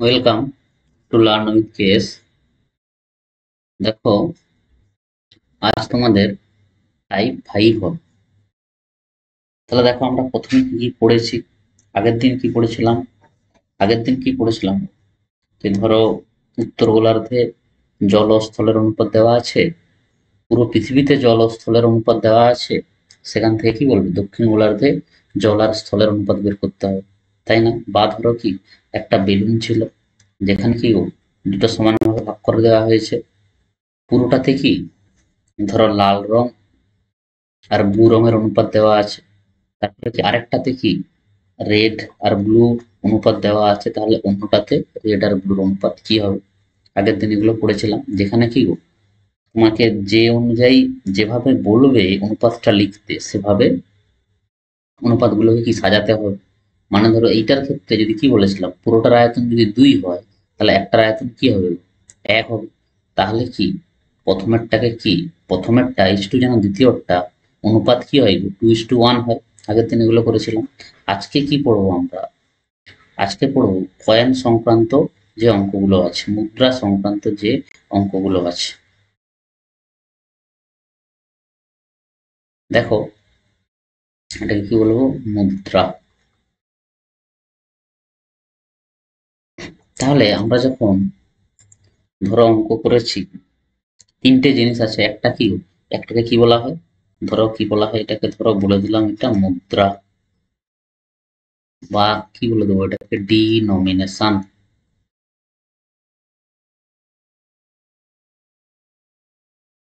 Welcome to learn with case. দেখো, আজ তোমাদের টাইপ 5 হবে। তাহলে দেখো, আমরা প্রথমে কি কি পড়েছি। আগের দিন কি পড়েছিলাম? যে ধরো, উত্তর গোলার্ধে জল ও স্থলের অনুপাত দেওয়া আছে, পুরো পৃথিবীতে জল ও স্থলের অনুপাত দেওয়া আছে। সেখান থেকে কি বলবে, দক্ষিণ গোলার্ধে জল আর স্থলের অনুপাত বের করতে হবে, তাই না? বা ধরো কি, একটা বেলুন ছিল, যেখানে কি দুটো সমানভাবে ভাগ করে দেওয়া হয়েছে। পুরোটাতে কি, ধরো লাল রং আর ব্লু রঙের অনুপাত দেওয়া আছে। তারপরে কি আরেকটাতে কি রেড আর ব্লু অনুপাত দেওয়া আছে, তাহলে অন্যটাতে রেড আর ব্লুর অনুপাত কি হবে? আগের দিন এগুলো পড়েছিলাম, যেখানে কি তোমাকে যে অনুযায়ী যেভাবে বলবে অনুপাতটা লিখতে, সেভাবে অনুপাতগুলোকে কি সাজাতে হবে। মানে ধরো, এইটার ক্ষেত্রে যদি কি বলেছিলাম, পুরোটার আয়তন যদি 2 হয়, তাহলে একটার আয়তন কি হবে? 1 হবে। তাহলে কি প্রথমেরটাকে কি, প্রথমেরটা ইস টু যেন দ্বিতীয়টা অনুপাত কি হয়, 2:1 হয়। আগের দিন এগুলো করেছিলাম। আজকে কি পড়বো আমরা? আজকে পড়বো কয়েন সংক্রান্ত যে অঙ্কগুলো আছে, মুদ্রা সংক্রান্ত যে অঙ্কগুলো আছে। দেখো, এটাকে কি বলবো, মুদ্রা। তাহলে আমরা যখন ধরো অঙ্ক করেছি, তিনটে জিনিস আছে। একটা কি, একটাকে কি বলা হয়, ধরো কি বলা হয় এটাকে, ধরো বলে দিলাম এটা মুদ্রা, বা কি বলে দেবো এটাকে, ডিনোমিনেশন।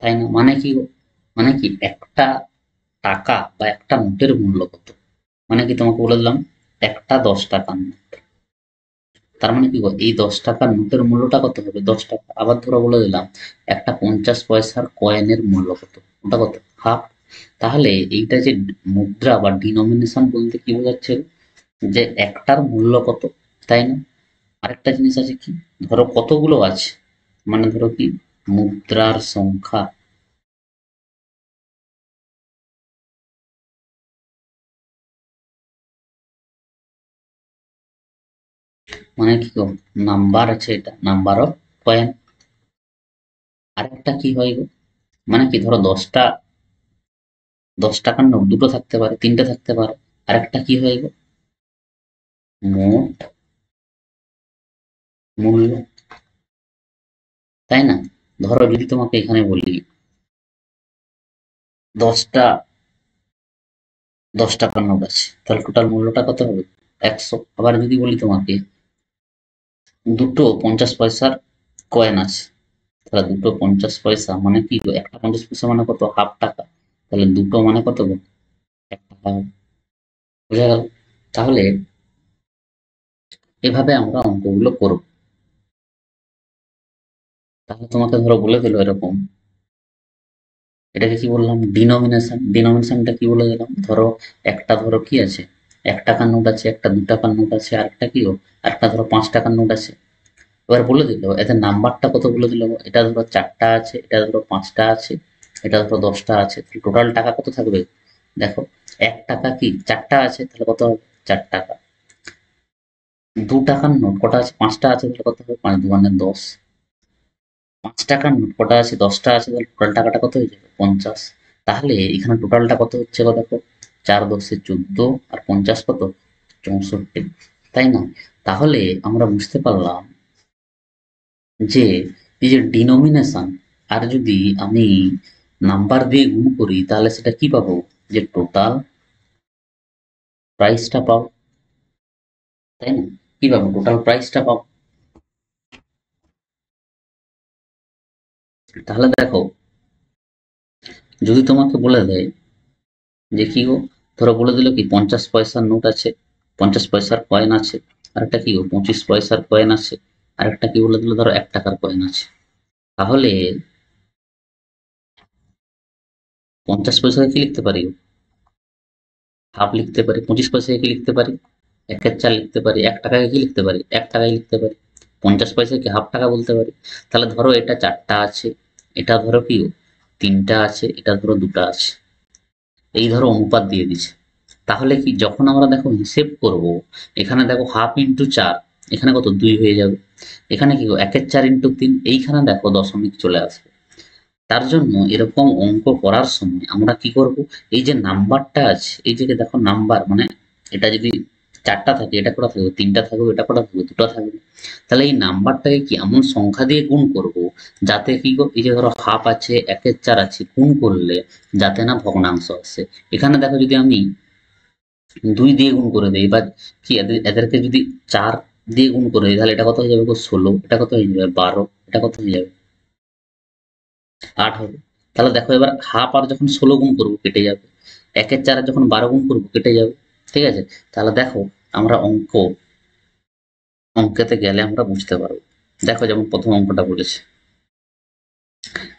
তাই না? মানে কি মানে কি, একটা টাকা বা একটা নোটের মূল্য কত। মানে কি, তোমাকে বলে দিলাম একটা 10 টাকার নোট, তার মানে কি এই 10 টাকার নোটের মূল্যটা কত হবে, 10 টাকা। আবার ধরো বলে দিলাম একটা 50 পয়সার কয়েনের মূল্য কত, ওটা কত, হাফ। তাহলে এইটা যে মুদ্রা বা ডিনোমিনেশন বলতে কি বোঝাচ্ছে, যে একটার মূল্য কত, তাই না? আরেকটা জিনিস আছে কি, ধরো কতগুলো আছে, মানে ধরো কি মুদ্রার সংখ্যা। মানে কি নাম্বার আছে, এটা নাম্বার অফ কয়েন। আরেকটা কি হয় গো, মানে কি ধরো 10 টাকার নোট দুটো থাকতে পারে, তিনটে থাকতে পারে। আরেকটা কি হয় গো, মোট মূল্য, তাই না? ধরো যদি তোমাকে এখানে বলি 10টা 10 টাকার নোট আছে, তাহলে টোটাল মূল্যটা কত হবে, 100। আবার যদি বলি তোমাকে দুটো 50 পয়সার কয়েন আছে, তাহলে দুটো 50 পয়সা মানে কি গো, একটা 50 পয়সা মানে কত, হাফ টাকা। তাহলে দুটো মানে কত গো, 1 টাকা হবে। বোঝা গেল? তাহলে এভাবে আমরা অঙ্কগুলো করব। তাহলে তোমাকে ধরো বলে দিল এরকম, এটাকে কি বললাম, ডিনোমিনেশন। ডিনোমিনেশনটা কি বলে দিলাম, ধরো একটা, ধরো কি আছে, 1 টাকার নোট আছে, একটা 2 টাকার নোট আছে, আরেকটা কি আরেকটা ধরো 5 টাকার নোট আছে। এবার বলে দিল এতে নাম্বারটা কত বলে দিল, এটা ধরো 4টা আছে, এটা ধরো 5টা আছে, এটা ধরো 10টা আছে। টোটাল টাকা কত থাকবে, দেখো 1 টাকা কি 4টা আছে, তাহলে কত হবে, 4 টাকা। 2 টাকার নোট কটা আছে, 5টা আছে, তাহলে কত হবে, 5 × 2 = 10। 5 টাকার নোট কটা আছে, 10টা আছে, তাহলে টোটাল টাকাটা কত হয়ে যাবে, 50। তাহলে এখানে টোটালটা কত হচ্ছে গো, দেখো 4×10 = 14, আর 50 কত, 64, তাই না? তাহলে আমরা বুঝতে পারলাম যে এই যে ডিনোমিনেশন, আর যদি আমি নাম্বার দিয়ে গুণ করি, তাহলে সেটা কি পাবো, যে টোটাল প্রাইসটা পাবো, তাই না? কি পাবো, টোটাল প্রাইসটা পাবো। তাহলে দেখো, যদি তোমাকে বলে দেয় যে কি গো, ধরো বলে দিল কি 50 পয়সার নোট আছে, 50 পয়সার কয়েন আছে, আরেকটা কি 25 পয়সার কয়েন আছে, আরেকটা কি বলে দিল, ধরো 1 টাকার কয়েন আছে। তাহলে 50 পয়সাকে কি লিখতে পারি, হাফ লিখতে পারি। 25 পয়সাকে কি লিখতে পারি, 1/4 লিখতে পারি। 1 টাকাকে কি লিখতে পারি, 1 টাকাই লিখতে পারি। 50 পয়সাকে হাফ টাকা বলতে পারি। তাহলে ধরো এটা 4টা আছে, এটা ধরো কি 3টা আছে, এটা ধরো 2টা আছে। এই ধরো অনুপাত দিয়ে দিছে। তাহলে কি, যখন আমরা দেখো হিসেব করব, এখানে দেখো হাফ ইন্টু 4, এখানে কত 2 হয়ে যাবে। এখানে কি 1/4 ইন্টু 3, এইখানে দেখো দশমিক চলে আসবে। তার জন্য এরকম অঙ্ক করার সময় আমরা কি করব, এই যে নাম্বারটা আছে, এই যে দেখো নাম্বার মানে এটা যদি 4টা থাকে, এটা কটা থাকবে 3টা থাকবে, এটা কটা থাকবে 2টা থাকবে। তাহলে এই নাম্বারটাকে কি এমন সংখ্যা দিয়ে গুণ করব যাতে কি এই যে ধরো হাফ আছে, 1/4 আছে, গুণ করলে যাতে না ভগ্নাংশ আসে। এখানে দেখো যদি আমি 2 দিয়ে গুণ করে দেই বা কি এদেরকে যদি 4 দিয়ে গুণ করে দিই, তাহলে এটা কত হয়ে যাবে 16, এটা কত হয়ে যাবে 12, এটা কত হয়ে যাবে 8 হবে। তাহলে দেখো এবার হাফ আর যখন 16 গুণ করবো কেটে যাবে, 1/4 যখন 12 গুণ করবো কেটে যাবে। ঠিক আছে, তাহলে দেখো আমরা অঙ্কেতে গেলে আমরা বুঝতে পারবো। দেখো যেমন প্রথম অঙ্কটা বলেছে,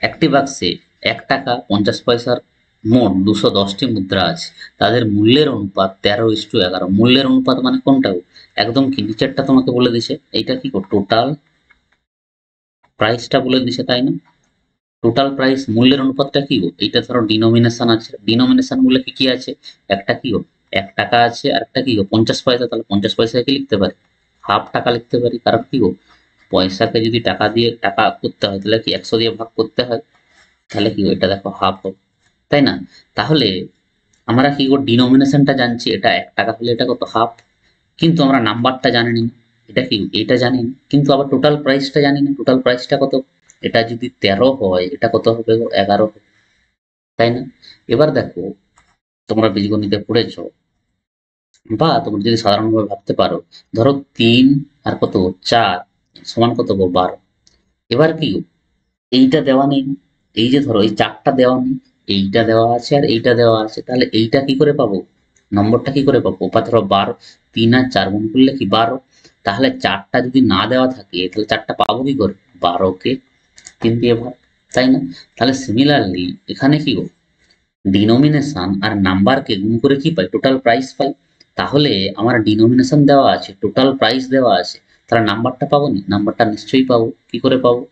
একটি বাক্সে 1 টাকা 50 পয়সার মোট 210টি মুদ্রা আছে, তাদের মূল্যের অনুপাত 13:11। মূল্যের অনুপাত মানে কোনটা গো? একদম কি নিচেরটা তোমাকে বলে দিছে, এইটা কি টোটাল প্রাইসটা বলে দিছে, তাই না? টোটাল প্রাইস মূল্যের অনুপাতটা কি গো? এইটা ধরো ডিনোমিনেশন আছে, ডিনোমিনেশন গুলো কি কি আছে? একটা কি গো 1 টাকা আছে, আর একটা কি গো 50 পয়সা। তাহলে 50 পয়সাকে লিখতে পারি, হাফ টাকা লিখতে পারি, কারণ কি গো পয়সাকে যদি টাকা দিয়ে টাকা করতে হয় তাহলে কি 100 দিয়ে ভাগ করতে হয়, তাহলে কি গো এটা দেখো হাফ হবে, তাই না? তাহলে আমরা কি গো ডিনোমিনেশনটা জানছি, এটা 1 টাকা হলে এটা কত হাফ, কিন্তু আমরা নাম্বারটা জানি না, এটা কি এটা জানি না, কিন্তু আবার টোটাল প্রাইসটা জানি না, টোটাল প্রাইসটা কত? এটা যদি 13 হয় এটা কত হবে গো 11 হবে, তাই না? এবার দেখো তোমরা বীজগণিতে পড়েছো বা তোমরা যদি সাধারণভাবে ভাবতে পারো, ধরো 3 আর কত 4 সমান কত গো 12। এবার কি গো এইটা দেওয়া নেই না? এই যে ধরো এই 4টা দেওয়া নেই, এইটা দেওয়া আছে আর এইটা দেওয়া আছে, তাহলে এইটা কি করে পাবো, নম্বরটা কি করে পাবো? বা ধরো 12, 3 আর 4 গুণ করলে কি 12, তাহলে 4টা যদি না দেওয়া থাকে তাহলে 4টা পাবো কি করে? 12কে 3 দিয়ে ভাগ, তাই না? তাহলে সিমিলারলি এখানে কি গো ডিনোমিনেশন আর নাম্বারকে গুণ করে কি পাই? টোটাল প্রাইস পাই। তাহলে আমার ডিনোমিনেশন দেওয়া আছে, টোটাল প্রাইস দেওয়া আছে, তাহলে নাম্বারটা পাবো নি? নাম্বারটা নিশ্চয়ই পাবো। কি করে পাবো?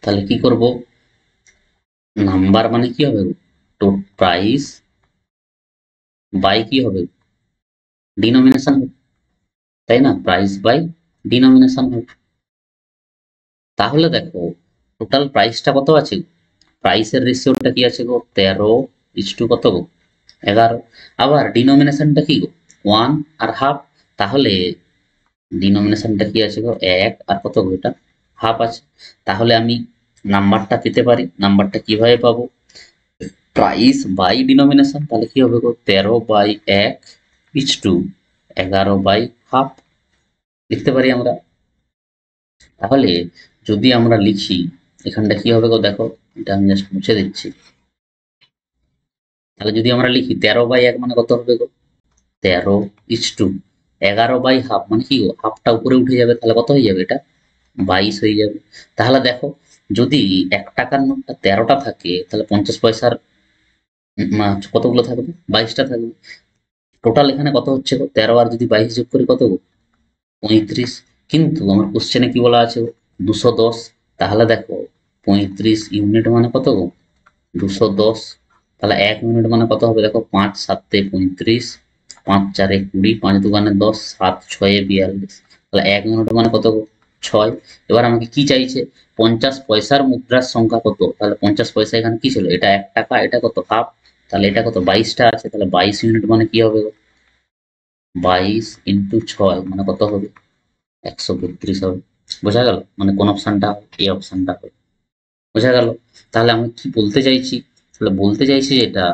তাহলে কি করব, নাম্বার মানে কি হবে? তো প্রাইস বাই কি হবে? ডিনোমিনেশন হবে, তাই না? প্রাইস বাই ডিনোমিনেশন হবে। তাহলে দেখো টোটাল প্রাইসটা কত আছে? প্রাইসের রেশিওটা কি আছে গো 13 কত গো 11। আবার ডিনোমিনেশনটা কি গো 1 আর হাফ, তাহলে ডিনোমিনেশনটা কি আছে গো 1 আর কত গো এটা হাফ আছে। তাহলে আমি নাম্বারটা পেতে পারি, নাম্বারটা কিভাবে পাবো? প্রাইস বাই ডিনোমিনেশন, তাহলে কি হবে গো 13/1 11/হাফ লিখতে পারি আমরা। তাহলে যদি আমরা লিখি এখানটা কি হবে গো দেখো, এটা আমি জাস্ট মুছে দিচ্ছি। তাহলে যদি আমরা লিখি 13/1 মানে কত হবে গো 13:11/হাফ মানে কি গো হাফটা উপরে উঠে যাবে, তাহলে কত হয়ে যাবে এটা 22 হয়ে যাবে। তাহলে দেখো যদি 1 টাকার নোটটা 13টা থাকে তাহলে 50 পয়সার কতগুলো থাকবে? 22টা থাকবে। টোটাল এখানে কত হচ্ছে গো 13 আর যদি 22 যোগ করি কত গো 35। কিন্তু আমার কোশ্চেনে কি বলা আছে 210। তাহলে দেখো 35 ইউনিট মানে কত গো 210। তাহলে 1 ইউনিট মানে কত হবে দেখো 5 7 35, 5 4 20, 5 2 10, 7 6 42। তাহলে 1 ইউনিট মানে কত গো 6। এবার আমাকে কি চাইছে 50 পয়সার মুদ্রার সংখ্যা কত, তাহলে 50 পয়সা এখানে কি ছিল? এটা 1 টাকা, এটা কত হাফ, তাহলে এটা কত 22টা আছে, তাহলে 22 ইউনিট মানে কি হবে গো 22 ইন্টু 6 মানে কত হবে 132 হবে। বোঝা গেল? মানে কোন অপশনটা এই অপশনটা হবে। বোঝা গেল? তাহলে আমি কি বলতে চাইছি? তাহলে বলতে চাইছি এটা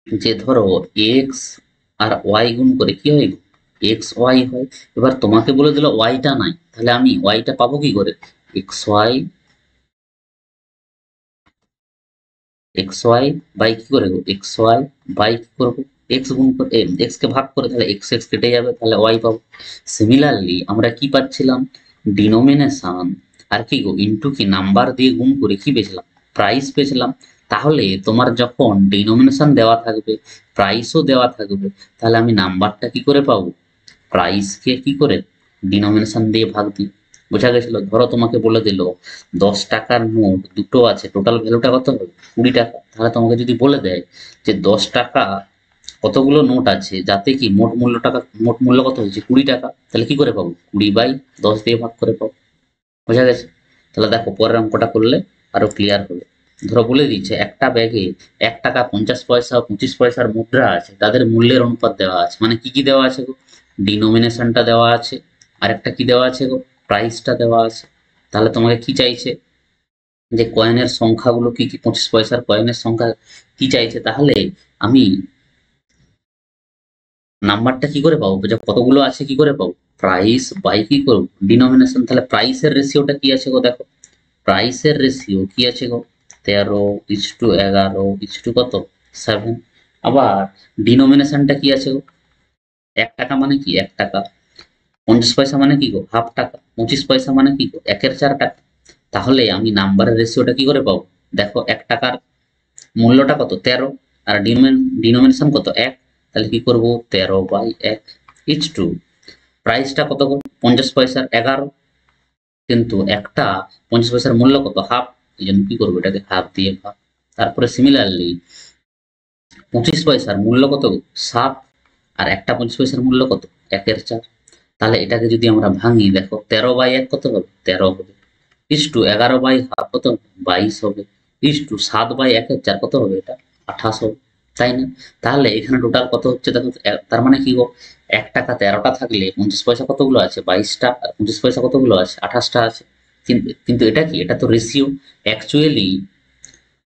যে ধরো এক্স আর ওয়াই গুণ করে কি হয় এক্স ওয়াই হয়। এবার তোমাকে বলে দিল ওয়াইটা নাই, তাহলে আমি ওয়াইটা পাবো কি করে? X Y, X Y by কি করে গো এক্স ওয়াই বাই কি করবো এক্স গুণ করে এক্স কে ভাগ করে, তাহলে এক্স এক্স কেটে যাবে, তাহলে ওয়াই পাবো। সিমিলারলি আমরা কি পাচ্ছিলাম ডিনোমিনেশন আর কি গো ইনটু কি নাম্বার দিয়ে গুণ করে কি পেয়েছিলাম? প্রাইস পেয়েছিলাম। তাহলে তোমার যখন ডিনোমিনেশন দেওয়া থাকবে প্রাইসও দেওয়া থাকবে, তাহলে আমি নাম্বারটা কি করে পাবো? প্রাইসকে কি করে ডিনোমিনেশন দিয়ে ভাগ দিই। বোঝা গেছিল? ধরো তোমাকে বলে দিল 10 টাকার নোট দুটো আছে, টোটাল ভ্যালুটা কত হবে 20 টাকা। তাহলে তোমাকে যদি বলে দেয় যে 10 টাকা কতগুলো নোট আছে যাতে কি মোট মূল্য কত হচ্ছে 20 টাকা, তাহলে কি করে পাবো 20/10 দিয়ে ভাগ করে পাবো। বোঝা গেছে? তাহলে দেখো পরের অঙ্কটা করলে আরো ক্লিয়ার হবে। ধরো বলে দিচ্ছে একটা ব্যাগে 1 টাকা 50 পয়সা ও 25 পয়সার মুদ্রা আছে, তাদের মূল্যের অনুপাত দেওয়া আছে। মানে কি কি দেওয়া আছে গো? ডিনোমিনেশনটা দেওয়া আছে, আর একটা কি দেওয়া আছে গো? প্রাইসটা দেওয়া আছে। তাহলে তোমাকে কি চাইছে যে কয়েনের সংখ্যাগুলো কি কি, 25 পয়সার কয়েনের সংখ্যা কি চাইছে। তাহলে আমি নাম্বারটা কি করে পাবো, যে কতগুলো আছে কি করে পাবো? প্রাইস বাই কি করবো ডিনোমিনেশন। তাহলে প্রাইসের রেশিওটা কি আছে গো? দেখো প্রাইসের রেশিও কি আছে গো? 13:11 কত 7। আবার ডিনোমিনেশনটা কি আছে গো? 1 টাকা মানে কি 1 টাকা, 50 পয়সা মানে কি গো হাফ টাকা, 25 পয়সা মানে কি গো 1/4 টাকা। তাহলে আমি নাম্বারের রেশিওটা কি করে পাবো? দেখো 1 টাকার মূল্যটা কত 13, আর ডিনোমিনেশন কত 1, তাহলে কি করব 13/1 প্রাইসটা কত গো 50 পয়সার 11, কিন্তু একটা 50 পয়সার মূল্য কত হাফ, এই জন্য কি করবো এটাকে হাফ দিয়ে ভাগ। তারপরে সিমিলারলি 25 পয়সার মূল্য কত গো 7, আর একটা 25 পয়সার মূল্য কত 1/4। তাহলে এটাকে যদি আমরা ভাঙি দেখো 13/1 কত হবে 13 হবে, 11/2 কত 22 হবে, 7/1/4 কত হবে এটা 28 হবে, তাই না? তাহলে এখানে টোটাল কত হচ্ছে দেখো, তার মানে কি গো 1 টাকা 13টা থাকলে 50 পয়সা কতগুলো আছে 22টা, আর 25 পয়সা কতগুলো আছে 28টা আছে। কিন্তু এটা কি, এটা তো রেশিও। অ্যাকচুয়ালি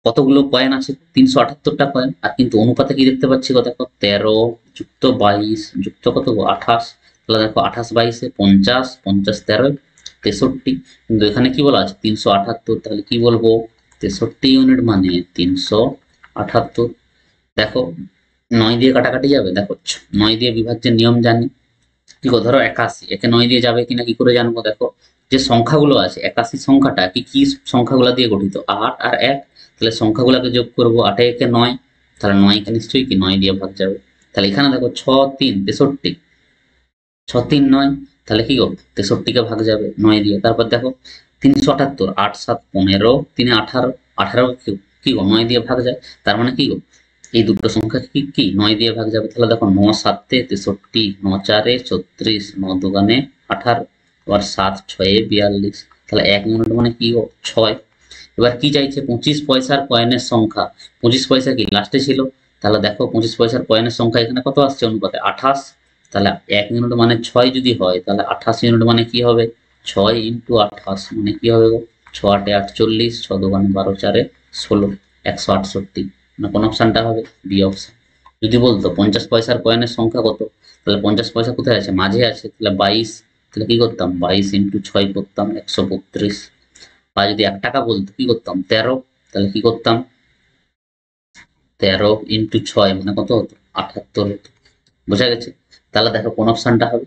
কতগুলো কয়েন আছে 378টা কয়েন, আর কিন্তু অনুপাতে কি দেখতে পাচ্ছি গো দেখো 13 যুক্ত 22 যুক্ত কত গো 28। তাহলে দেখো 28/22 50, 50 13 কিন্তু এখানে কি বলা আছে 378, তাহলে কি বলবো 63 ইউনিট মানে 378। দেখো 9 দিয়ে কাটাকাটি যাবে, দেখো 9 দিয়ে বিভাজ্যের নিয়ম জানি। কি গো ধরো 81, একে 9 দিয়ে যাবে কিনা কি করে জানবো? দেখো যে সংখ্যাগুলো আছে 81 সংখ্যাটা কি কি সংখ্যাগুলো দিয়ে গঠিত 8 আর 1, তাহলে সংখ্যাগুলোকে যোগ করবো 8 একে 9, তাহলে 9 কে নিশ্চয়ই কি 9 দিয়ে ভাগ যাবে। তাহলে এখানে দেখো 6 3 63, 6 3 9, তাহলে কি গো 63 কে ভাগ যাবে 9 দিয়ে। তারপর দেখো 378, 8 7 15, 3 18, 18 কি গো 9 দিয়ে ভাগ যায়। তার মানে কি গো এই দুটো সংখ্যা কি কি 9 দিয়ে ভাগ যাবে। তাহলে দেখো 9 7 63, 9 4 34, 9 2 18, আবার 7 6 42, তাহলে 1 ইউনিট মানে কি গো 6। এবার কি চাইছে 25 পয়সার কয়েনের সংখ্যা, 25 পয়সা কি লাস্টে ছিল, তাহলে দেখো 25 পয়সার কয়েনের সংখ্যা এখানে কত আসছে অনুপাতে 28, তাহলে 1 ইউনিট মানে 6 যদি হয় তাহলে 28 ইউনিট মানে কি হবে 6 ইন্টু 28 মানে কি হবে গো 6 8 48, 6 2 12 4 16, 168, মানে কোন অপশনটা হবে বি অপশন। যদি বলতো 50 পয়সার কয়েনের সংখ্যা কত, তাহলে 50 পয়সা কোথায় আছে মাঝে আছে, তাহলে 22, তাহলে কি করতাম 22 ইন্টু 6 করতাম 132। বা যদি 1 টাকা বলতো কি করতাম 13, তাহলে কি করতাম 13 ইন্টু 6 মানে কত হতো 78 হতো। বোঝা গেছে? তাহলে দেখো কোন অপশনটা হবে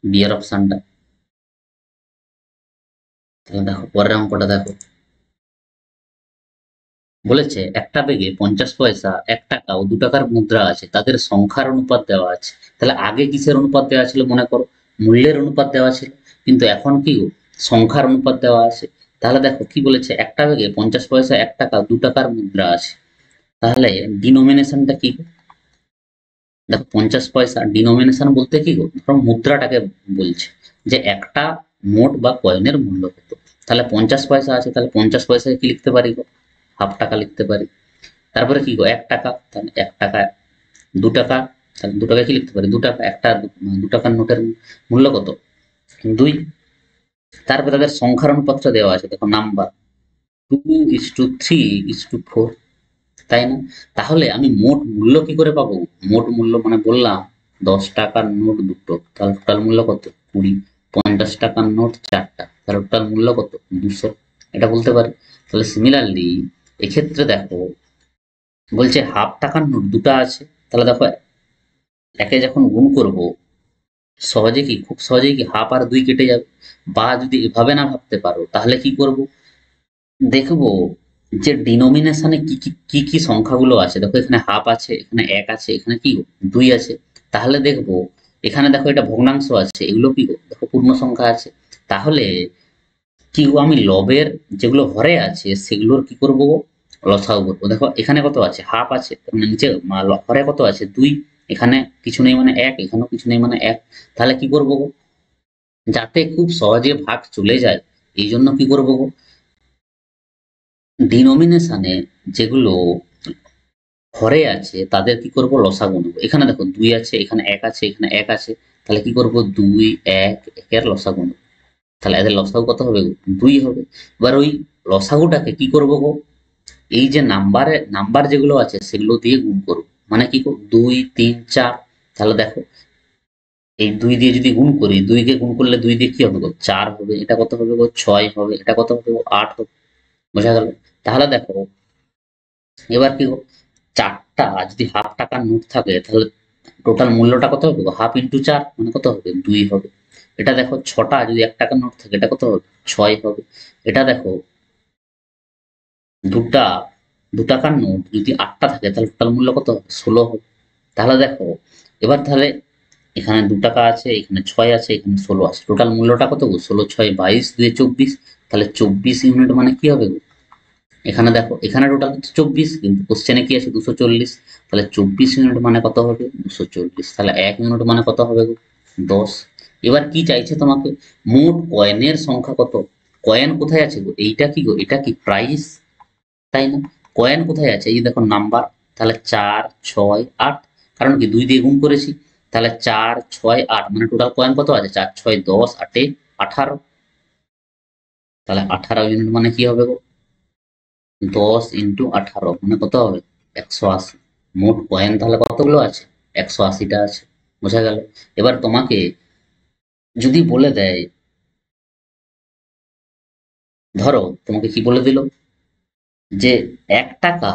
বি এর অপশনটা। তাহলে দেখো পরের অঙ্কটা দেখো, বলেছে একটা ব্যাগে 50 পয়সা 1 টাকা ও 2 টাকার মুদ্রা আছে, তাদের সংখ্যার অনুপাত দেওয়া আছে। তাহলে আগে কিসের অনুপাত দেওয়া ছিল মনে করো মূল্যের অনুপাত দেওয়া ছিল, কিন্তু এখন কি গো সংখ্যার অনুপাত দেওয়া আছে। তাহলে দেখো কি বলেছে একটা ব্যাগে 50 পয়সা 1 টাকা 2 টাকার মুদ্রা আছে, তাহলে ডিনোমিনেশনটা কি গো? দেখো 50 পয়সা ডিনোমিনেশন বলতে কি গো ধরো মুদ্রাটাকে বলছে যে একটা নোট বা কয়েনের মূল্য কত। তাহলে 50 পয়সা আছে, তাহলে 50 পয়সায় কি লিখতে পারি গো হাফ টাকা লিখতে পারি। তারপরে কি গো 1 টাকা, তাহলে 1 টাকা 2 টাকা, তাহলে 2 টাকা কি লিখতে পারি 2 টাকা, একটা 2 টাকার নোটের মূল্য কত 2। তারপরে তাদের সংখ্যার অনুপাতটা দেওয়া আছে দেখো নাম্বার 2:3:4, তাই না? তাহলে আমি মোট মূল্য কি করে পাবো? মোট মূল্য মানে বললাম 10 টাকার নোট দুটো, তাহলে টোটাল মূল্য কত 20, 50 টাকার নোট 4টা, তাহলে টোটাল মূল্য কত 200, এটা বলতে পারি। তাহলে সিমিলারলি এক্ষেত্রে দেখো বলছে হাফ টাকার নোট দুটো আছে, তাহলে দেখো একে যখন গুণ করব সহজে কি খুব সহজেই কি হাফ আর 2 কেটে যাবে। বা যদি এভাবে না ভাবতে পারো তাহলে কি করব দেখবো যে ডিনোমিনেশনে কি সংখ্যাগুলো আছে। দেখো এখানে হাফ আছে, এখানে 1 আছে, এখানে কি 2 আছে। তাহলে দেখবো এখানে দেখো এটা ভগ্নাংশ আছে, এগুলো কি দেখো পূর্ণ সংখ্যা আছে। তাহলে কি আমি লবের যেগুলো হরে আছে সেগুলোর কি করব লসাগু করবো। দেখো এখানে কত আছে হাফ আছে, তার মানে নিচে হরে কত আছে 2, এখানে কিছু নেই মানে 1, এখানেও কিছু নেই মানে 1। তাহলে কি করব গো, যাতে খুব সহজে ভাগ চলে যায় এই জন্য কি করব গো, ডিনোমিনেশনে যেগুলো হরে আছে তাদের কি করব, লসাগু নেব। এখানে দেখো 2 আছে, এখানে 1 আছে, এখানে 1 আছে, তাহলে কি করব 2 1 এর লসাগু নেব। তাহলে এদের লসাগু কত হবে গো, 2 হবে। এবার ওই লসাগুটাকে কি করব গো, এই যে নাম্বার যেগুলো আছে সেগুলো দিয়ে গুণ করব। মানে কি গো, 2 3 4। তাহলে দেখো এই 2 দিয়ে যদি গুণ করি, 2 কে গুণ করলে 2 দিয়ে কি হবে গো, 4 হবে। এটা কত হবে গো, 6 হবে। এটা কত হবে গো, 8 হবে। বোঝা গেল? তাহলে দেখো এবার কি গো, 4টা যদি হাফ টাকার নোট থাকে তাহলে টোটাল মূল্যটা কত হবে গো, হাফ ইন্টু 4 মানে কত হবে, 2 হবে। এটা দেখো 6টা যদি 1 টাকার নোট থাকে এটা কত হবে, 6 হবে। এটা দেখো দুটা 2 টাকার নোট যদি 8টা থাকে তাহলে টোটাল মূল্য কত হবে, 16 হবে। তাহলে দেখো এবার তাহলে এখানে 2 টাকা আছে, এখানে 6 আছে, এখানে 16 আছে, টোটাল মূল্যটা কত গো, 16 6 22 2 24। তাহলে 24 ইউনিট মানে কি হবে গো, এখানে দেখো এখানে টোটাল হচ্ছে 24, কিন্তু কোশ্চেনে কি আছে 240। তাহলে 24 ইউনিট মানে কত হবে, 240। তাহলে 1 ইউনিট মানে কত হবে গো, 10। এবার কি চাইছে তোমাকে, মোট কয়েনের সংখ্যা কত। কয়েন কোথায় আছে গো, এইটা কি গো, এটা কি প্রাইস, তাই না? কয়েন কোথায় আছে, এই যে দেখো নাম্বার। তাহলে 4 6 8, কারণ কি 2 দিয়ে গুণ করেছি। তাহলে 4 6 8 মানে টোটাল কয়েন কত আছে, 4 6 10 8 18। তাহলে 18 ইউনিট মানে কি হবে গো, 10 ইন্টু 18 মানে কত হবে, 180। মোট কয়েন তাহলে কতগুলো আছে, 180টা আছে। বোঝা গেল? এবার তোমাকে যদি বলে দেয়, ধরো তোমাকে কি বলে দিল যে 1 টাকা,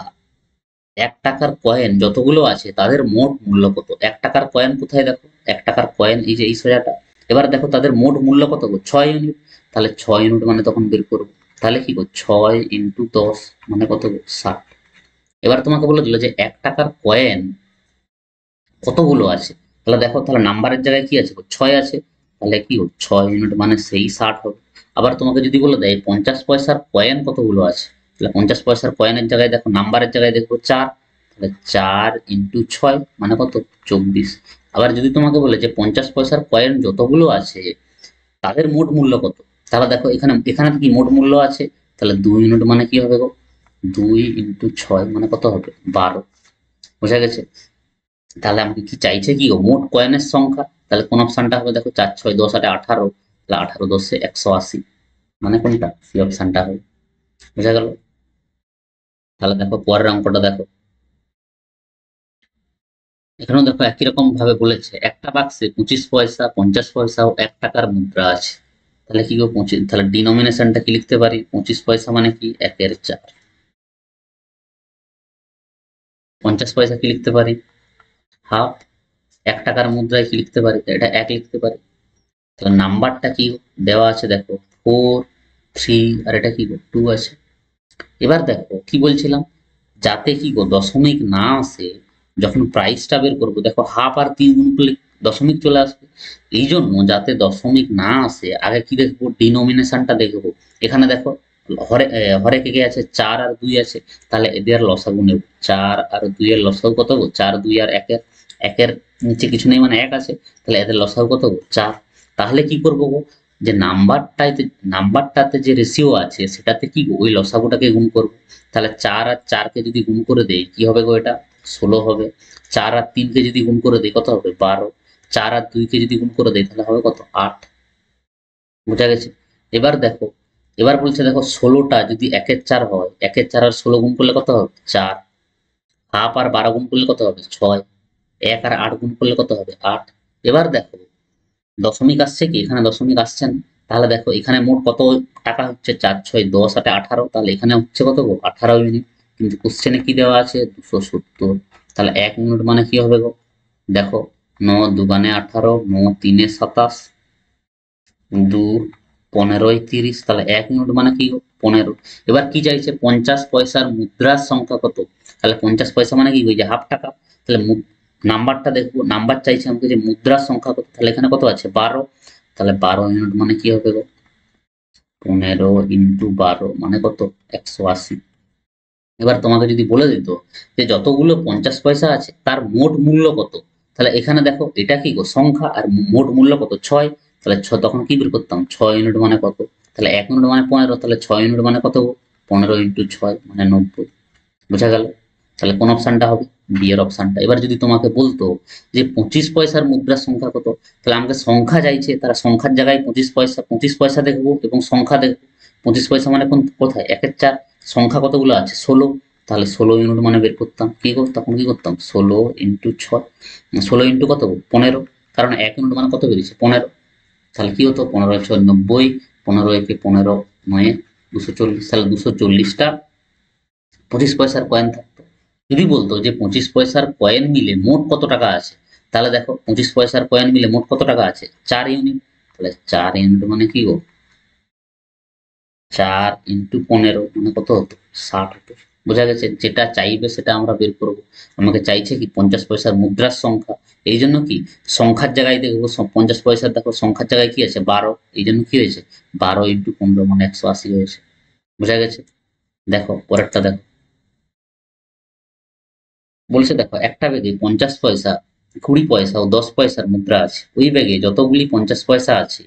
1 টাকার কয়েন যতগুলো আছে তাদের মোট মূল্য কত। 1 টাকার কয়েন কোথায় দেখো, 1 টাকার কয়েন এই যে এই সোজাটা। এবার দেখো তাদের মোট মূল্য কত গো, 6 ইউনিট। তাহলে 6 ইউনিট মানে তখন বের করবো। তাহলে কি গো, 6 ইন্টু 10 মানে কত গো, 60। এবার তোমাকে বলে দিল যে 1 টাকার কয়েন কতগুলো আছে। তাহলে দেখো তাহলে নাম্বারের জায়গায় কি আছে গো, 6 আছে। তাহলে কি গো, 6 ইউনিট মানে সেই 60 হবে। আবার তোমাকে যদি বলে দেয় 50 পয়সার কয়েন কতগুলো আছে, তাহলে 50 পয়সার কয়েনের জায়গায় দেখো নাম্বারের জায়গায় দেখবো 4। তাহলে 4 ইন্টু 6 মানে কত, 24। আবার যদি তোমাকে বলে যে 50 পয়সার কয়েন যতগুলো আছে তাদের মোট মূল্য কত, তাহলে দেখো এখানে এখানে কি মোট মূল্য আছে। তাহলে 2 ইউনিট মানে কি হবে গো, 2 ইন্টু 6 মানে কত হবে, 12। বোঝা গেছে? তাহলে আমাকে কি চাইছে কি গো, মোট কয়েনের সংখ্যা। তাহলে কোন অপশনটা হবে দেখো, 4 6 10 8 18। তাহলে 18 10 180 মানে কোনটা, সি অপশনটা হবে। বোঝা গেল? তাহলে দেখো পরের অঙ্কটা দেখো। এখানেও দেখো একই রকম ভাবে বলেছে, একটা বাক্সে 25 পয়সা 50 পয়সা ও 1 টাকার মুদ্রা আছে। তাহলে কি গো, 25, তাহলে ডিনোমিনেশনটা কি লিখতে পারি, 25 পয়সা মানে কি 1 এর 4। 50 পয়সা কি লিখতে পারি, হাফ। 1 টাকার মুদ্রায় কি লিখতে পারি, এটা 1 লিখতে পারি। তাহলে নাম্বারটা কি দেওয়া আছে দেখো, 4 3, আর এটা কি গো, 2 আছে। এবার দেখো কি বলছিলাম, যাতে কি গো দশমিক না আসে, যখন প্রাইসটা বের করবো দেখো হাফ আর 3 গুণ করলে দশমিক চলে আসবে। এই জন্য যাতে দশমিক না আসে আগে কি দেখবো, ডিনোমিনেশনটা দেখবো। এখানে দেখো হরে কে কে আছে, 4 আর 2 আছে। তাহলে এদের লসাগু নেব, 4 আর 2 এর লসাগু কত গো, 4 2 আর 1 এর, 1 এর নিচে কিছু নেই মানে 1 আছে। তাহলে এদের লসাগু কত গো, 4। তাহলে কি করবো গো, যে নাম্বারটাতে যে রেশিও আছে সেটাতে কি গো, ওই লসাগুটাকে গুণ করবো। তাহলে 4 আর 4 কে যদি গুণ করে দেই কি হবে গো, এটা 16 হবে। 4 আর 3 কে যদি গুণ করে দেই কত হবে, 12। 4 আর 2 কে যদি গুণ করে দেই তাহলে হবে কত, 8। বুঝা গেছে? এবার দেখো, এবার বলছে দেখো 16টা যদি 1 এর 4 হয়, 1 এর 4 আর 16 গুণ করলে কত হবে, 4। হাফ আর 12 গুণ করলে কত হবে, 6। 1 আর 8 গুণ করলে কত হবে, 8। এবার দেখো দশমিক আসছে কি, এখানে দশমিক আসছে না। তাহলে দেখো এখানে মোট কত টাকা হচ্ছে, 4 6 10 8 18। তাহলে এখানে হচ্ছে কত গো, 18 ইউনিট। কিন্তু কোশ্চেনে কি দেওয়া আছে, 270। তাহলে 1 ইউনিট মানে কি হবে গো, দেখো 9 2 18, 9 3 27, 2 15 30। তাহলে 1 ইউনিট মানে কি গো, 15। এবার কি চাইছে, 50 পয়সার মুদ্রার সংখ্যা কত। তাহলে 50 পয়সা মানে কি, ওই যে হাফ টাকা। তাহলে নাম্বারটা দেখবো, নাম্বার চাইছে আমাকে যে মুদ্রার সংখ্যা কত। তাহলে এখানে কত আছে, 12। তাহলে 12 ইউনিট মানে কি হবে গো, 15 ইন্টু 12 মানে কত, 180। এবার তোমাকে যদি বলে দিত যে যতগুলো 50 পয়সা আছে তার মোট মূল্য কত, তাহলে এখানে দেখো এটা কি গো সংখ্যা, আর মোট মূল্য কত 6। তাহলে তখন কি বের করতাম 6 ইউনিট মানে কত, তাহলে 1 ইউনিট মানে 15, তাহলে 6 ইউনিট মানে কত, 15 ইন্টু 6 মানে 90। বোঝা গেল? তাহলে কোন অপশনটা হবে, বি এর অপশনটা। এবার যদি তোমাকে বলতো যে 25 পয়সার মুদ্রার সংখ্যা কত, তাহলে আমাকে সংখ্যা চাইছে, তারা সংখ্যার জায়গায় 25 পয়সা দেখবো এবং সংখ্যা দেখবো। 25 পয়সা মানে কোথায়, 1-4, সংখ্যা কতগুলো আছে 16, তাহলে 16 ইউনিট মানে বের করতাম। কি করতাম তখন, কি করতাম 16 ইন্টু 6, 16 ইন্টু কত 15, কারণ 1 ইউনিট মানে কত বেরিয়েছে 15। তাহলে কি হতো 15 × 6 90, 15 একে 15, 9 240, তাহলে 240টা 25 পয়সার কয়েন থাকতো। যদি বলতো যে 25 পয়সার কয়েন মিলে মোট কত টাকা আছে, তাহলে দেখো 25 পয়সার কয়েন মিলে মোট কত টাকা আছে 4 ইউনিট। তাহলে 4 ইউনিট মানে কি গো, 4 ইন্টু 15 মানে কত হতো 60 হতো। বোঝা গেছে? যেটা চাইবে সেটা আমরা বের করব। আমাকে চাইছে কি 50 পয়সার মুদ্রার সংখ্যা, এই জন্য কি সংখ্যার জায়গায় দেখবো 50 পয়সার, দেখো সংখ্যার জায়গায় কি আছে 12, এই জন্য কি হয়েছে 12 ইন্টু 15 মানে 180 হয়েছে। বোঝা গেছে? দেখো পরেরটা দেখো, বলছে দেখো একটা ব্যাগে 50 পয়সা, 20 পয়সা ও 10 পয়সার মুদ্রা আছে। ওই ব্যাগে যতগুলি 50 পয়সা আছে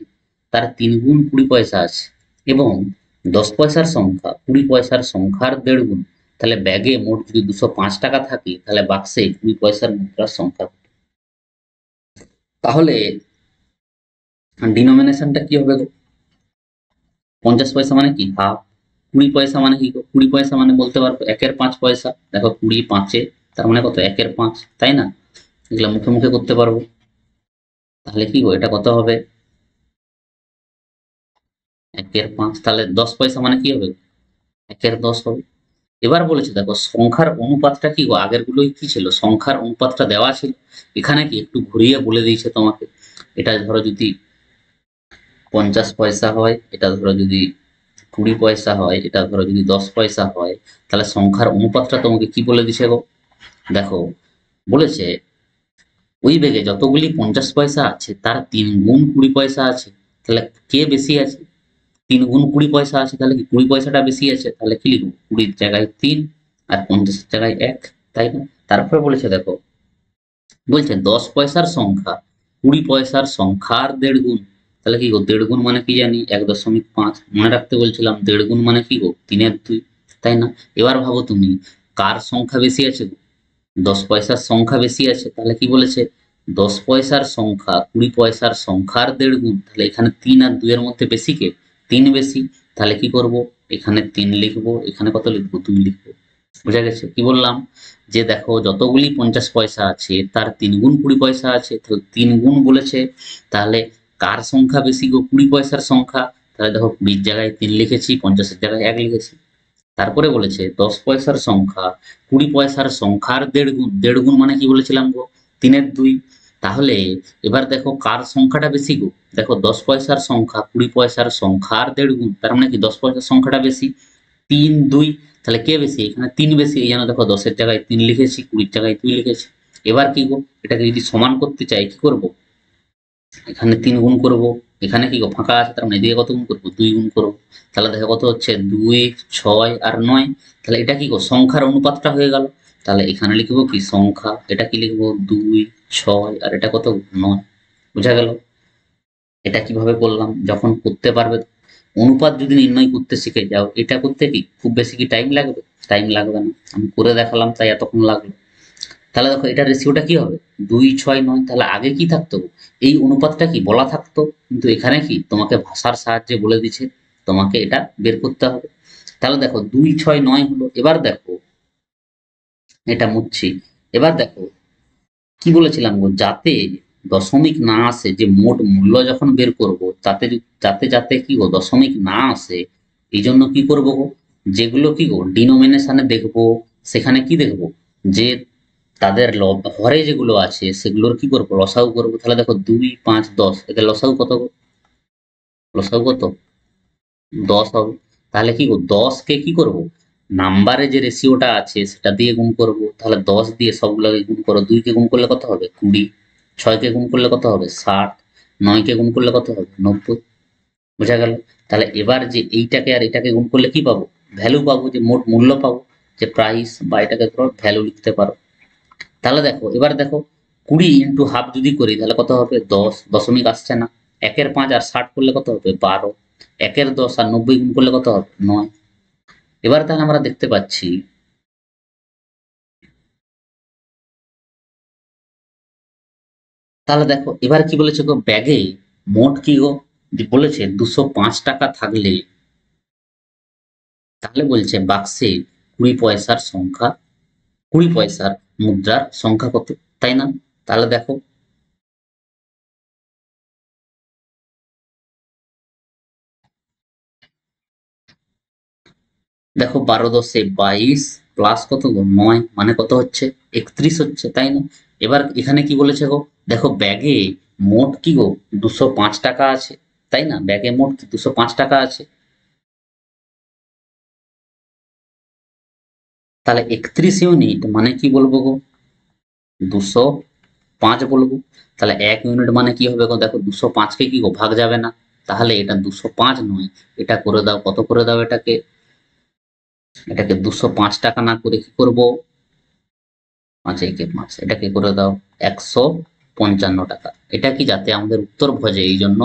তার 3 গুণ 20 পয়সা আছে, এবং 10 পয়সার সংখ্যা 20 পয়সার সংখ্যার 1.5 গুণ। তাহলে ব্যাগে মোট যদি 205 টাকা থাকে, তাহলে বাক্সে 20 পয়সার মুদ্রার সংখ্যা কত? তাহলে ডিনোমিনেশনটা কি হবে গো? 50 পয়সা মানে কি হাফ, 20 পয়সা মানে কি গো, 20 পয়সা মানে বলতে পারবো 1/5 পয়সা। দেখো 20 5-এ, তার মানে কত 1/5, তাই না? এগুলা মুখে মুখে করতে পারবো। তাহলে কি গো এটা কত হবে 1/5, তাহলে 10 পয়সা মানে কি হবে 1/10 হবে। এবার বলেছে দেখো সংখ্যার অনুপাতটা কি গো, আগের গুলোই কি ছিল সংখ্যার অনুপাতটা দেওয়া ছিল, এখানে কি একটু ঘুরিয়ে বলে দিয়েছে তোমাকে। এটা ধরো যদি 50 পয়সা হয়, এটা ধরো যদি 20 পয়সা হয়, এটা ধরো যদি 10 পয়সা হয়, তাহলে সংখ্যার অনুপাতটা তোমাকে কি বলে দিছে গো। দেখো বলেছে ওই ব্যাগে যতগুলি 50 পয়সা আছে তার 3 গুণ 20 পয়সা আছে। তাহলে কে বেশি আছে, 3 গুণ 20 পয়সা আছে, তাহলে কি 20 পয়সাটা বেশি আছে, তাহলে কি লিখবো 20 জায়গায় 3 আর 50 জায়গায় 1, তাই না? তারপরে বলেছে দেখো, বলছে 10 পয়সার সংখ্যা 20 পয়সার সংখ্যার 1.5 গুণ। তাহলে কি গো 1.5 গুণ মানে কি জানি 1.5, মনে রাখতে বলছিলাম 1.5 গুণ মানে কি গো 3/2, তাই না? এবার ভাবো তুমি কার সংখ্যা বেশি আছে গো, 10 পয়সার সংখ্যা বেশি আছে। তাহলে কি বলেছে 10 পয়সার সংখ্যা 20 পয়সার সংখ্যার 1.5 গুণ, তাহলে এখানে 3 আর 2 এর মধ্যে বেশি কে 3 বেশি। তাহলে কি করব এখানে 3 লিখবো, এখানে কত লিখবো 2 লিখবো। বুঝা গেছে? কি বললাম যে দেখো যতগুলি 50 পয়সা আছে তার 3 গুণ 20 পয়সা আছে, তাহলে 3 গুণ বলেছে, তাহলে কার সংখ্যা বেশি গো 20 পয়সার সংখ্যা। তাহলে দেখো 20 জায়গায় 3 লিখেছি, 50 এর জায়গায় 1 লিখেছি। তারপরে বলেছে 10 পয়সার সংখ্যা 20 পয়সার সংখ্যার 1.5 গুণ, 1.5 গুণ মানে কি বলেছিলাম গো 3/2। তাহলে এবার দেখো কার সংখ্যাটা বেশি গো, দেখো 10 পয়সার সংখ্যা 20 পয়সার সংখ্যার 1.5 গুণ, তার মানে কি 10 পয়সার সংখ্যাটা বেশি 3/2। তাহলে কে বেশি, এখানে 3 বেশি, এই জন্য দেখো 10 এর জায়গায় 3 লিখেছি, 20 এর জায়গায় 2 লিখেছি। এবার কি গো এটাকে যদি সমান করতে চাই কি করব, এখানে 3 গুণ করব, এখানে কি গো ফাঁকা আছে, তার মানে এদিকে কত গুণ করব 2 গুণ করব। তাহলে দেখো কত হচ্ছে 2, 6 আর 9। তাহলে এটা কি গো সংখ্যার অনুপাতটা হয়ে গেল। তাহলে এখানে লিখবো কি সংখ্যা, এটা কি লিখবো 2, 6 আর এটা কত 9। বুঝা গেল? এটা কিভাবে করলাম, যখন করতে পারবে অনুপাত যদি নির্ণয় করতে শিখে যাও, এটা করতে কি খুব বেশি কি টাইম লাগবে, টাইম লাগবে না। আমি করে দেখালাম তাই এতক্ষণ লাগলো। তাহলে দেখো এটা রেশিওটা কি হবে 2, 6, 9। তাহলে আগে কি থাকতো, এই অনুপাতটা কি বলা থাকতো, কিন্তু এখানে কি তোমাকে ভাষার সাহায্যে বলে দিচ্ছে, তোমাকে এটা বের করতে হবে। তাহলে দেখো 2, 6, 9 হলো। এবার দেখো এটা মুছছি। এবার দেখো কি বলেছিলাম গো, যাতে দশমিক না আসে, যে মোট মূল্য যখন বের করব তাতে যাতে যাতে কি গো দশমিক না আসে, এই জন্য কি করব গো, যেগুলো কি গো ডিনোমিনেশনে দেখবো, সেখানে কি দেখবো যে তাদের হরে যেগুলো আছে সেগুলোর কি করবো লসাগু করবো। তাহলে দেখো 2, 5, 10, এদের লসাগু কত গো, লসাগু কত 10 হবে। তাহলে কি গো 10 কে কি করব, নাম্বারে যে রেশিওটা আছে সেটা দিয়ে গুণ করব। তাহলে 10 দিয়ে সবগুলোকে গুণ করো, 2 কে গুণ করলে কত হবে 20, 6 কে গুণ করলে কত হবে 60, 9 কে গুণ করলে কত হবে 90। বোঝা গেল? তাহলে এবার যে এইটাকে আর এটাকে গুণ করলে কি পাবো, ভ্যালু পাবো, যে মোট মূল্য পাবো, যে প্রাইস, বা এটাকে ধরো ভ্যালু লিখতে পারো। তাহলে দেখো এবার দেখো 20 ইন্টু হাফ যদি করি তাহলে কত হবে 10, দশমিক আসছে না। 1-এর 5 আর 60 করলে কত হবে 12, 1-এর 10 আর 90 গুণ করলে কত হবে 9। এবার তাহলে আমরা দেখতে পাচ্ছি তাহলে দেখো এবার কি বলেছে গো, ব্যাগে মোট কি গো, বলেছে 205 টাকা থাকলে তাহলে বলছে বাক্সে 20 পয়সার সংখ্যা, 20 পয়সার মুদ্রার সংখ্যা কত, তাই না? তাহলে দেখো দেখো 12 × 10 = 22 প্লাস কত গো 9 মানে কত হচ্ছে 31 হচ্ছে, তাই না? এবার এখানে কি বলেছে গো, দেখো ব্যাগে মোট কি গো 205 টাকা আছে, তাই না? ব্যাগে মোট 205 টাকা আছে, তাহলে 31 ইউনিট মানে কি বলবো গো, 205 বলবো। তাহলে 1 ইউনিট মানে কি হবে গো, দেখো 205 কে কি গো ভাগ যাবে না, তাহলে এটা 205 নয়, এটা করে দাও, কত করে দাও এটাকে, এটাকে 205 টাকা না করে কি করব, 5 × 5 এটাকে করে দাও 155 টাকা। এটা কি যাতে আমাদের উত্তর ভজে, এই জন্য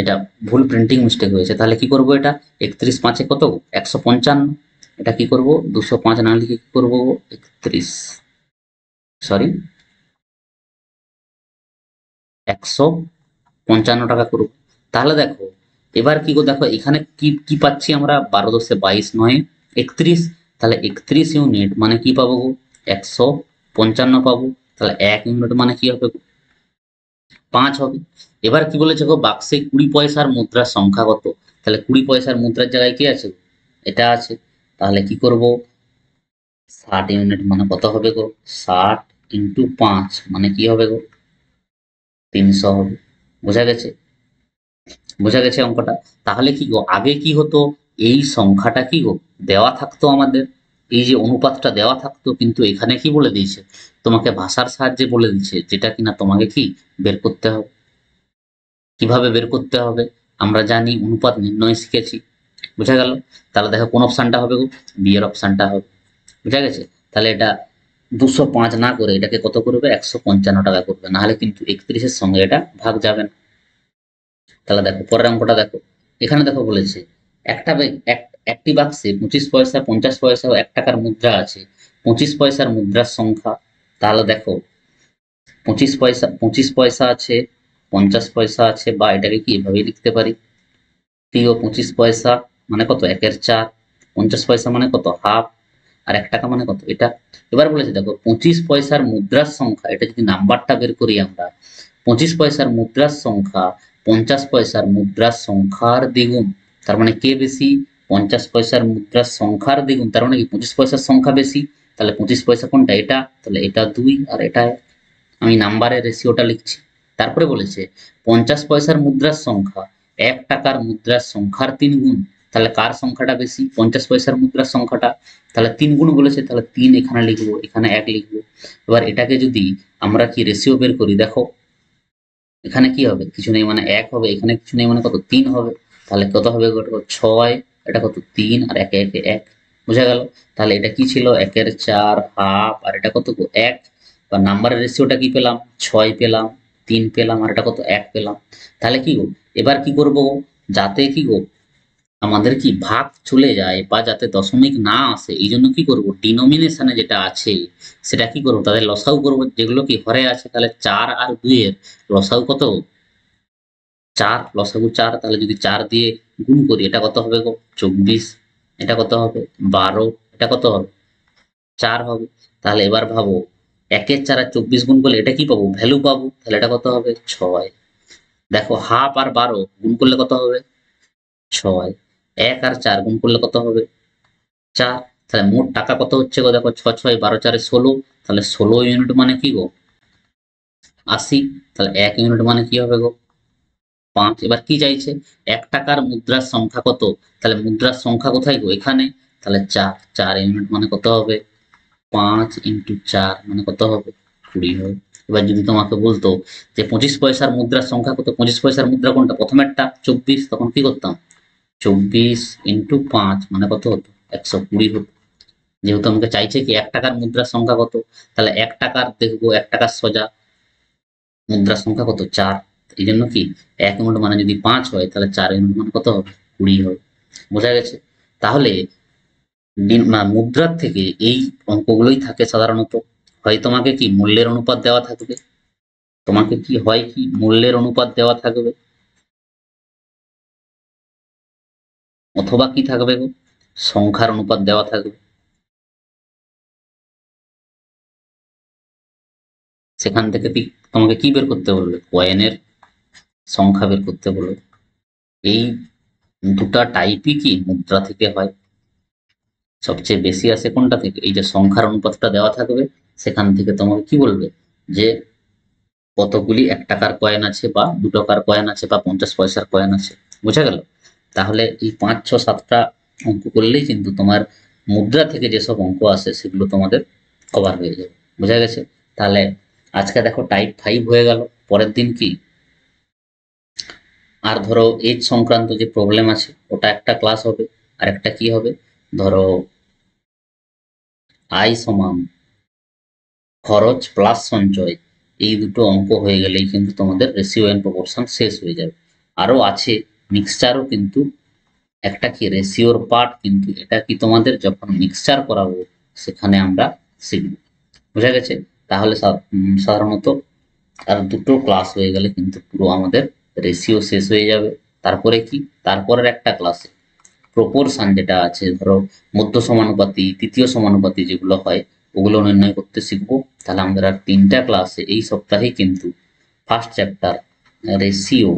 এটা ভুল প্রিন্টিং মিস্টেক হয়েছে। তাহলে কি করব, এটা 31 × 5 কত 155, এটা কি করব 205 না লিখে কি করব 31, সরি 155 টাকা করব। তাহলে দেখো এবার কি গো, দেখো এখানে কি কি পাচ্ছি আমরা, 12 × 10 = 22, 9 × 31, তাহলে 31 ইউনিট মানে কি পাবো গো 155 পাবো। তাহলে 1 ইউনিট মানে কি হবে গো, 5 হবে। এবার কি বলেছে গো, বাক্সে 20 পয়সার মুদ্রার সংখ্যা কত, তাহলে 20 পয়সার মুদ্রার জায়গায় কি আছে, এটা আছে। তাহলে কি করব, 60 ইউনিট মানে কত হবে গো, 60 × 5 মানে কি হবে গো 300 হবে। বোঝা গেছে, বোঝা গেছে অঙ্কটা? তাহলে কি গো, আগে কি হতো, এই সংখ্যাটা কি গো দেওয়া থাকতো আমাদের, এই যে অনুপাতটা দেওয়া থাকতো, কিন্তু এখানে কি বলে দিয়েছে, তোমাকে ভাষার সাহায্যে বলে দিচ্ছে, যেটা কিনা তোমাকে কি বের করতে হবে। কিভাবে বের করতে হবে, আমরা জানি অনুপাত নির্ণয় শিখেছি, বুঝা গেল? তাহলে দেখো কোন অপশনটা হবে গো, বি এর অপশনটা হবে। বুঝা গেছে? তাহলে এটা 205 না করে এটাকে কত করবে 155 টাকা করবে, না হলে কিন্তু 31-এর সঙ্গে এটা ভাগ যাবে না। তাহলে দেখো পরের অঙ্কটা দেখো, এখানে দেখো বলেছে একটি বাক্সে 25 পয়সা, 50 পয়সা ও 1 টাকার মুদ্রা আছে। 25 পয়সার মুদ্রার সংখ্যা, তাহলে দেখো 25 পয়সা আছে, 50 পয়সা আছে, বা এটাকে কি এভাবে লিখতে পারি, কি ও 25 পয়সা মানে কত 1/4, 50 পয়সা মানে কত হাফ, আর 1 টাকা মানে কত এটা। এবার বলেছে দেখো 25 পয়সার মুদ্রার সংখ্যা, এটা যদি নাম্বারটা বের করি আমরা, 25 পয়সার মুদ্রার সংখ্যা 50 পয়সার মুদ্রার সংখ্যার দ্বিগুণ, তার মানে কে বেশি, 50 পয়সার মুদ্রার সংখ্যার দ্বিগুণ, তার মানে কি 25 পয়সার সংখ্যা বেশি। তাহলে 25 পয়সা কোনটা, এটা, তাহলে এটা 2 আর এটা 1। আমি নাম্বারের রেশিওটা লিখছি। তারপরে বলেছে 50 পয়সার মুদ্রার সংখ্যা 1 টাকার মুদ্রার সংখ্যার 3 গুণ, তাহলে কার সংখ্যাটা বেশি, 50 পয়সার মুদ্রার সংখ্যাটা। তাহলে 3 গুণ বলেছে, তাহলে 3 এখানে লিখবো, এখানে 1 লিখবো। এবার এটাকে যদি আমরা কি রেশিও বের করি, দেখো এখানে কি হবে, কিছু নেই মানে 1 হবে, এখানে কিছু নেই মানে কত 3 হবে। তাহলে কত হবে, 6, এটা কত 3 আর 1 1 1, বোঝা গেল? তাহলে এটা কি ছিল 1/4 হাফ, আর এটা কত 1, বা নাম্বারের রেশিওটা কি পেলাম 6 পেলাম, 3 পেলাম, আর এটা কত 1 পেলাম। তাহলে কি গো, এবার কি করব, যাতে কি গো আমাদের কি ভাগ চলে যায় বা যাতে দশমিক না আসে, এই জন্য কি করব, ডিনোমিনেশনে যেটা আছে সেটা কি করব, তাদের লসাগু করব, যেগুলো কি হরে আছে। তাহলে 4 আর 2 এর লসাগু কত, 4, লসাগু 4, তাহলে যদি 4 দিয়ে গুণ করি এটা কত হবে গো 24, এটা কত হবে 12, এটা কত হবে 4 হবে। তাহলে এবার ভাবো 1/4 আর 24 গুণ করলে এটা কি পাবো, ভ্যালু পাবো, তাহলে এটা কত হবে 6। দেখো হাফ আর 12 গুণ করলে কত হবে 6, 1 আর 4 গুণ করলে কত হবে 4। তাহলে মোট টাকা কত হচ্ছে গো, দেখো 6 6 12 4 16, তাহলে 16 ইউনিট মানে কি গো 80। তাহলে 1 ইউনিট মানে কি হবে গো 5। এবার কি চাইছে, 1 টাকার মুদ্রার সংখ্যা কত, তাহলে মুদ্রার সংখ্যা কোথায় গো এখানে, তাহলে 4, 4 ইউনিট মানে কত হবে 5 × 4 মানে কত হবে 20 হবে। এবার যদি তোমাকে বলতো যে 25 পয়সার মুদ্রার সংখ্যা কত, 25 পয়সার মুদ্রা কোনটা, প্রথমেরটা 24, তখন কি করতাম 24 × 5 মানে কত হতো 120 হতো। যেহেতু আমাকে চাইছে কি 1 টাকার মুদ্রার সংখ্যা কত, তাহলে 1 টাকার দেখবো 1 টাকার সোজা মুদ্রার সংখ্যা কত? 4। এই জন্য কি 1 ইউনিট মানে যদি 5 হয় তাহলে 4 ইউনিট মানে কত হবে? 20 হবে। বোঝা গেছে? তাহলে মুদ্রার থেকে এই অঙ্কগুলোই থাকে সাধারণত। হয় তোমাকে কি মূল্যের অনুপাত দেওয়া থাকবে, তোমাকে কি হয় কি মূল্যের অনুপাত দেওয়া থাকবে, অথবা কি থাকবে গো? সংখ্যার অনুপাত দেওয়া থাকবে। সেখান থেকে তোমাকে কি বের করতে বলবে? কয়েনের সংখ্যা বের করতে বলবে। এই দুটা টাইপই কি মুদ্রা থেকে হয়। সবচেয়ে বেশি আসে কোনটা থেকে? এই যে সংখ্যার অনুপাতটা দেওয়া থাকবে, সেখান থেকে তোমাকে কি বলবে যে কতগুলি 1 টাকার কয়েন আছে বা 2 টাকার কয়েন আছে বা 50 পয়সার কয়েন আছে। বোঝা গেল? তাহলে এই 5, 6, 7টা অঙ্ক করলেই কিন্তু তোমার মুদ্রা থেকে যেসব অঙ্ক আসে সেগুলো তোমাদের কভার হয়ে যাবে। বোঝা গেছে? তাহলে আজকে দেখো টাইপ 5 হয়ে গেল। পরের দিন কি আর ধরো এজ সংক্রান্ত যে প্রবলেম আছে ওটা একটা ক্লাস হবে। আর একটা কি হবে? ধরো আয় সমান খরচ প্লাস সঞ্চয়, এই দুটো অঙ্ক হয়ে গেলেই কিন্তু তোমাদের রেশিও এন্ড প্রপোর্শন শেষ হয়ে যাবে। আরো আছে মিক্সচারও, কিন্তু একটা কি রেশিওর পার্ট, কিন্তু এটা কি তোমাদের যখন মিক্সচার করাবো সেখানে আমরা শিখব। বোঝা গেছে? তাহলে সাধারণত আর দুটো ক্লাস হয়ে গেলে কিন্তু পুরো আমাদের রেশিও শেষ হয়ে যাবে। তারপরে কি তারপরের একটা ক্লাসে প্রপোর্শন যেটা আছে, ধরো মধ্য সমানুপাতি, তৃতীয় সমানুপাতি যেগুলো হয় ওগুলো নির্ণয় করতে শিখবো। তাহলে আমাদের আর 3টা ক্লাসে এই সপ্তাহেই কিন্তু ফার্স্ট চ্যাপ্টার রেশিও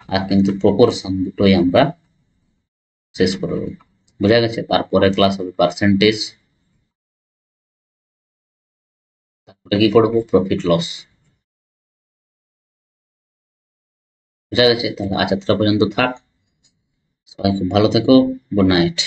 আর কিন্তু প্রপোর্শন দুটোই আমরা শেষ করে দেবো। বোঝা গেছে? তারপরে ক্লাস হবে পার্সেন্টেজ, তারপরে কি পড়বো? Profit loss. বোঝা গেছে? তাহলে আজ এতটা পর্যন্ত থাক। সবাই খুব ভালো থেকো। Good night.